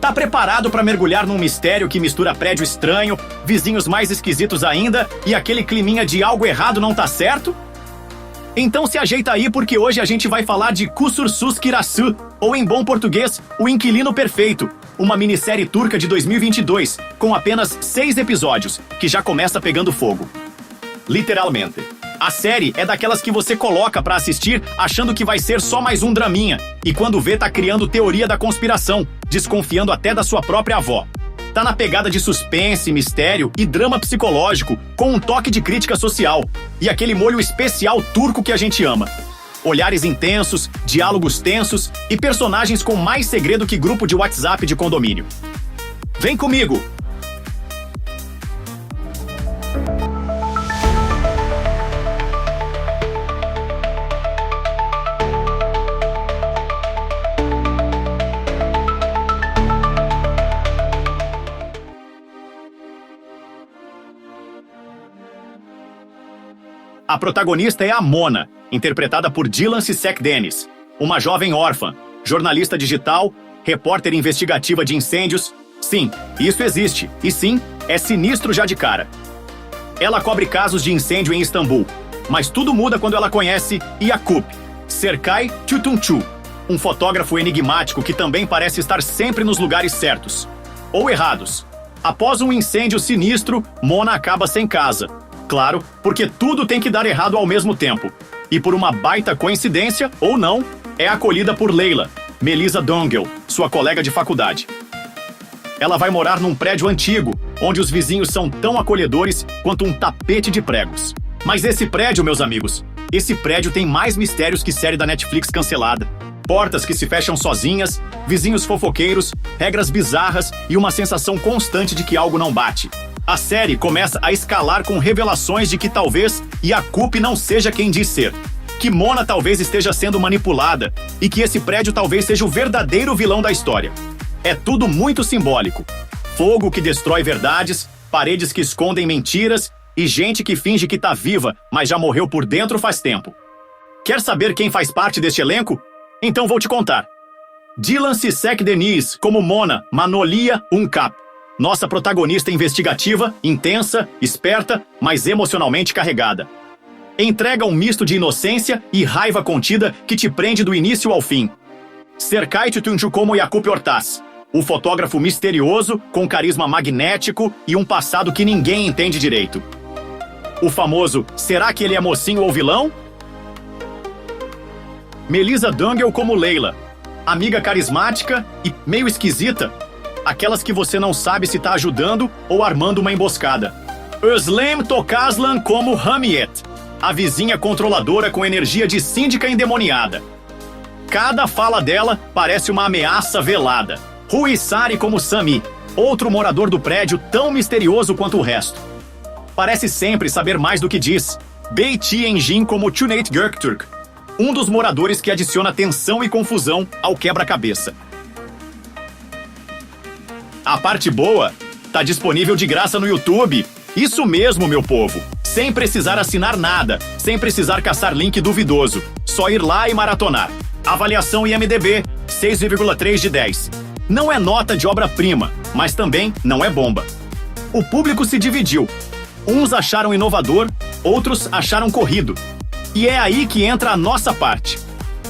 Tá preparado para mergulhar num mistério que mistura prédio estranho, vizinhos mais esquisitos ainda e aquele climinha de algo errado não tá certo? Então se ajeita aí porque hoje a gente vai falar de Kusursuz Kirasu, ou em bom português, O Inquilino Perfeito, uma minissérie turca de 2022, com apenas 6 episódios, que já começa pegando fogo. Literalmente. A série é daquelas que você coloca pra assistir achando que vai ser só mais um draminha, e quando vê tá criando teoria da conspiração, desconfiando até da sua própria avó. Tá na pegada de suspense, mistério e drama psicológico, com um toque de crítica social, e aquele molho especial turco que a gente ama. Olhares intensos, diálogos tensos e personagens com mais segredo que grupo de WhatsApp de condomínio. Vem comigo! A protagonista é a Mona, interpretada por Dilan Cissek-Deniz, uma jovem órfã, jornalista digital, repórter investigativa de incêndios. Sim, isso existe, e sim, é sinistro já de cara. Ela cobre casos de incêndio em Istambul, mas tudo muda quando ela conhece Yakup, Serkay Tutuncu, um fotógrafo enigmático que também parece estar sempre nos lugares certos. Ou errados. Após um incêndio sinistro, Mona acaba sem casa. Claro, porque tudo tem que dar errado ao mesmo tempo. E por uma baita coincidência, ou não, é acolhida por Leila, Melisa Dongel, sua colega de faculdade. Ela vai morar num prédio antigo, onde os vizinhos são tão acolhedores quanto um tapete de pregos. Mas esse prédio, meus amigos, esse prédio tem mais mistérios que série da Netflix cancelada. Portas que se fecham sozinhas, vizinhos fofoqueiros, regras bizarras e uma sensação constante de que algo não bate. A série começa a escalar com revelações de que talvez Yakup não seja quem diz ser, que Mona talvez esteja sendo manipulada e que esse prédio talvez seja o verdadeiro vilão da história. É tudo muito simbólico. Fogo que destrói verdades, paredes que escondem mentiras e gente que finge que tá viva, mas já morreu por dentro faz tempo. Quer saber quem faz parte deste elenco? Então vou te contar. Dilan Cissek-Deniz como Mona Manolia Unkap. Nossa protagonista investigativa, intensa, esperta, mas emocionalmente carregada. Entrega um misto de inocência e raiva contida que te prende do início ao fim. Serkay Tutuncu como Yakup Ortaz, o fotógrafo misterioso, com carisma magnético e um passado que ninguém entende direito. O famoso, será que ele é mocinho ou vilão? Melisa Dongel como Leila, amiga carismática e meio esquisita, aquelas que você não sabe se tá ajudando ou armando uma emboscada. Özlem Tokaslan como Hamiet, a vizinha controladora com energia de síndica endemoniada. Cada fala dela parece uma ameaça velada. Rui Sari como Sami, outro morador do prédio tão misterioso quanto o resto. Parece sempre saber mais do que diz. Beiti Engin como Cüneyt Göktürk, um dos moradores que adiciona tensão e confusão ao quebra-cabeça. A parte boa tá disponível de graça no YouTube. Isso mesmo, meu povo. Sem precisar assinar nada, sem precisar caçar link duvidoso. Só ir lá e maratonar. Avaliação IMDb, 6,3 de 10. Não é nota de obra-prima, mas também não é bomba. O público se dividiu. Uns acharam inovador, outros acharam corrido. E é aí que entra a nossa parte.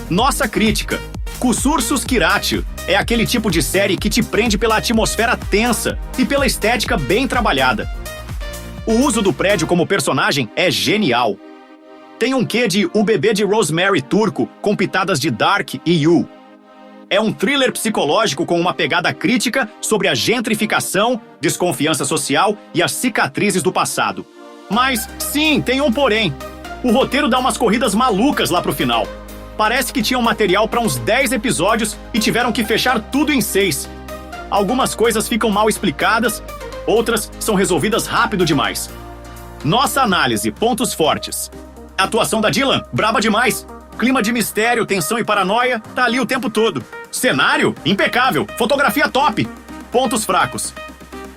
Nossa crítica. Kusursuz Kirasu é aquele tipo de série que te prende pela atmosfera tensa e pela estética bem trabalhada. O uso do prédio como personagem é genial. Tem um quê de O Bebê de Rosemary turco com pitadas de Dark e You. É um thriller psicológico com uma pegada crítica sobre a gentrificação, desconfiança social e as cicatrizes do passado. Mas, sim, tem um porém. O roteiro dá umas corridas malucas lá pro final. Parece que tinham material para uns 10 episódios e tiveram que fechar tudo em 6. Algumas coisas ficam mal explicadas, outras são resolvidas rápido demais. Nossa análise, pontos fortes. Atuação da Dilan, braba demais. Clima de mistério, tensão e paranoia, tá ali o tempo todo. Cenário, impecável. Fotografia top. Pontos fracos.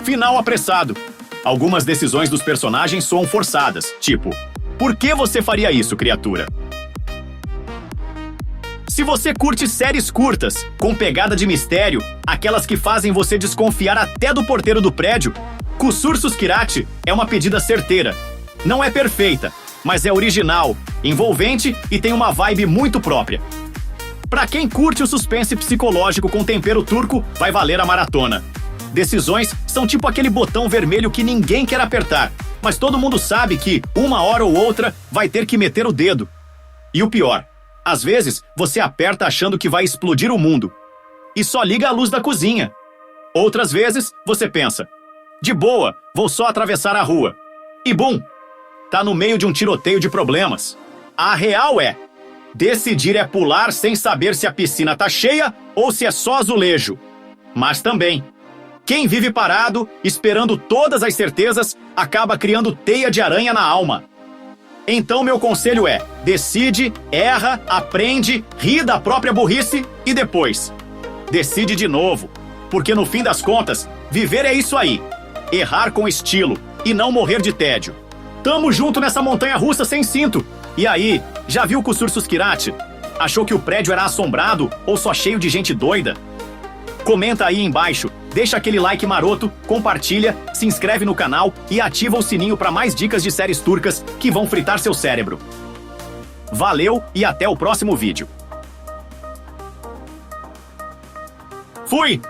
Final apressado. Algumas decisões dos personagens soam forçadas, tipo, por que você faria isso, criatura? Se você curte séries curtas, com pegada de mistério, aquelas que fazem você desconfiar até do porteiro do prédio, Kusursus Kirati é uma pedida certeira. Não é perfeita, mas é original, envolvente e tem uma vibe muito própria. Pra quem curte o suspense psicológico com tempero turco, vai valer a maratona. Decisões são tipo aquele botão vermelho que ninguém quer apertar, mas todo mundo sabe que, uma hora ou outra, vai ter que meter o dedo. E o pior, às vezes você aperta achando que vai explodir o mundo e só liga a luz da cozinha. Outras vezes você pensa, de boa, vou só atravessar a rua. E bum! Tá no meio de um tiroteio de problemas. A real é, decidir é pular sem saber se a piscina tá cheia ou se é só azulejo. Mas também, quem vive parado, esperando todas as certezas, acaba criando teia de aranha na alma. Então meu conselho é, decide, erra, aprende, ri da própria burrice e depois decide de novo. Porque no fim das contas, viver é isso aí. Errar com estilo e não morrer de tédio. Tamo junto nessa montanha-russa sem cinto. E aí, já viu o Kusursus Kirati? Achou que o prédio era assombrado ou só cheio de gente doida? Comenta aí embaixo, deixa aquele like maroto, compartilha, se inscreve no canal e ativa o sininho para mais dicas de séries turcas que vão fritar seu cérebro. Valeu e até o próximo vídeo. Fui!